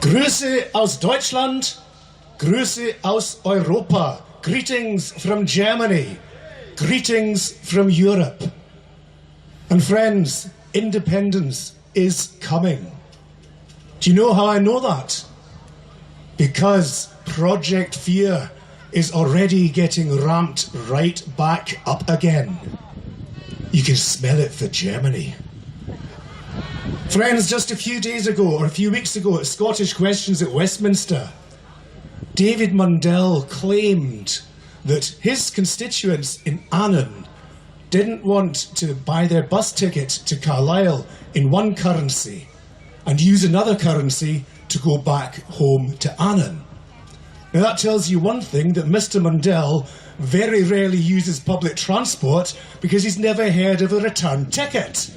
Grüße aus Deutschland, Grüße aus Europa, greetings from Germany, greetings from Europe. And friends, independence is coming. Do you know how I know that? Because Project Fear is already getting ramped right back up again. You can smell it for Germany. Friends, just a few days ago, or a few weeks ago, at Scottish Questions at Westminster, David Mundell claimed that his constituents in Annan didn't want to buy their bus ticket to Carlisle in one currency and use another currency to go back home to Annan. Now that tells you one thing, that Mr. Mundell very rarely uses public transport because he's never heard of a return ticket.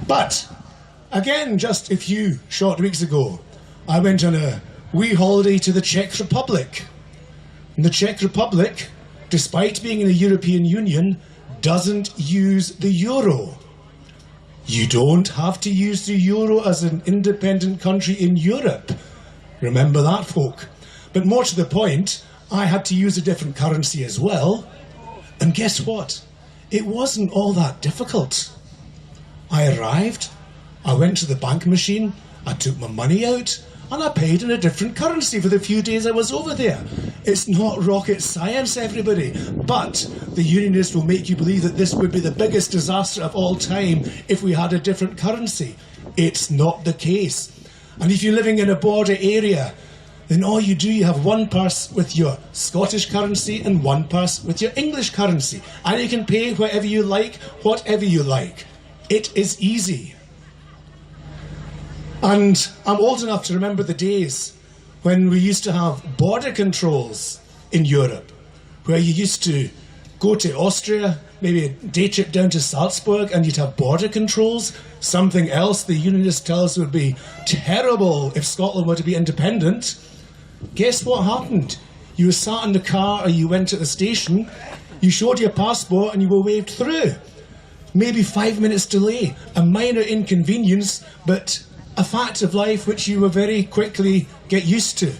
But, again, just a few short weeks ago, I went on a wee holiday to the Czech Republic. And the Czech Republic, despite being in the European Union, doesn't use the euro. You don't have to use the euro as an independent country in Europe. Remember that, folk. But more to the point, I had to use a different currency as well. And guess what? It wasn't all that difficult. I arrived, I went to the bank machine, I took my money out, and I paid in a different currency for the few days I was over there. It's not rocket science, everybody, but the unionists will make you believe that this would be the biggest disaster of all time if we had a different currency. It's not the case. And if you're living in a border area, then all you do, you have one purse with your Scottish currency and one purse with your English currency. And you can pay whatever you like, whatever you like. It is easy. And I'm old enough to remember the days when we used to have border controls in Europe, where you used to go to Austria, maybe a day trip down to Salzburg, and you'd have border controls. Something else the unionists tell us would be terrible if Scotland were to be independent. Guess what happened? You were sat in the car or you went to the station, you showed your passport and you were waved through. Maybe 5 minutes delay, a minor inconvenience, but a fact of life which you will very quickly get used to.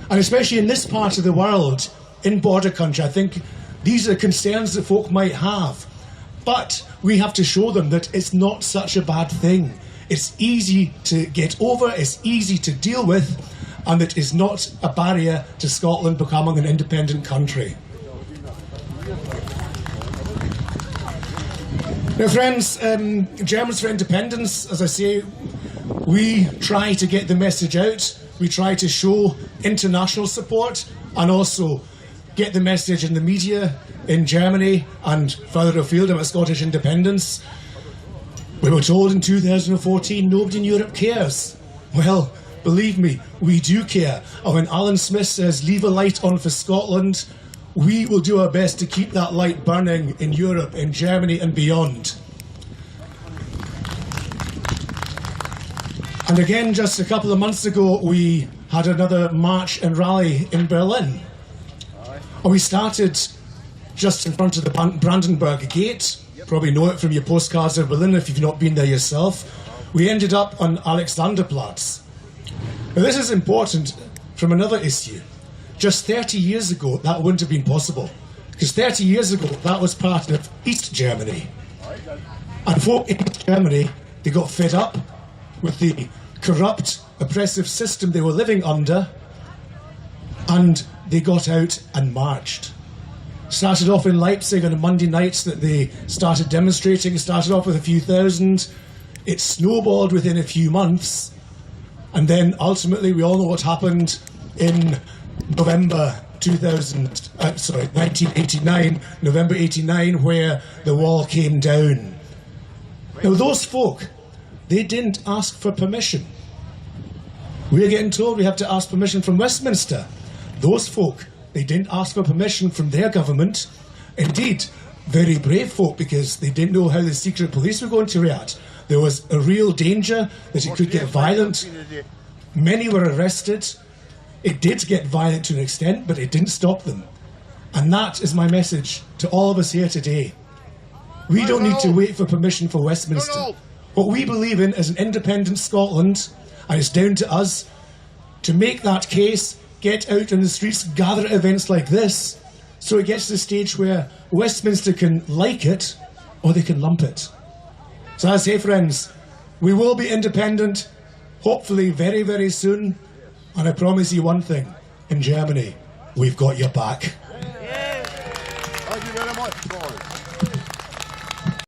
And especially in this part of the world, in border country, I think these are concerns that folk might have. But we have to show them that it's not such a bad thing. It's easy to get over, it's easy to deal with, and it is not a barrier to Scotland becoming an independent country. Now friends, Germans for Independence, as I say, we try to get the message out, we try to show international support and also get the message in the media in Germany and further afield about Scottish independence. We were told in 2014 nobody in Europe cares. Well, believe me, we do care. And when Alan Smith says leave a light on for Scotland, we will do our best to keep that light burning in Europe, in Germany and beyond. And again, just a couple of months ago, we had another march and rally in Berlin. And we started just in front of the Brandenburg Gate. You probably know it from your postcards of Berlin if you've not been there yourself. We ended up on Alexanderplatz. Now this is important from another issue. Just 30 years ago, that wouldn't have been possible. Because 30 years ago, that was part of East Germany. And folk in East Germany, they got fed up with the corrupt, oppressive system they were living under, and they got out and marched. Started off in Leipzig on a Monday night that they started demonstrating. It started off with a few thousand. It snowballed within a few months. And then ultimately, we all know what happened in November 1989, November 89, where the wall came down. Now those folk, they didn't ask for permission. We're getting told we have to ask permission from Westminster. Those folk, they didn't ask for permission from their government. Indeed, very brave folk, because they didn't know how the secret police were going to react. There was a real danger that it could get violent. Many were arrested. It did get violent to an extent, but it didn't stop them. And that is my message to all of us here today. We don't need to wait for permission for Westminster. What we believe in is an independent Scotland, And it's down to us to make that case, get out on the streets, gather at events like this, so it gets to the stage where Westminster can like it or they can lump it. So as I say, friends, we will be independent, hopefully very, very soon. And I promise you one thing, in Germany, we've got your back. Thank you very much, Troy.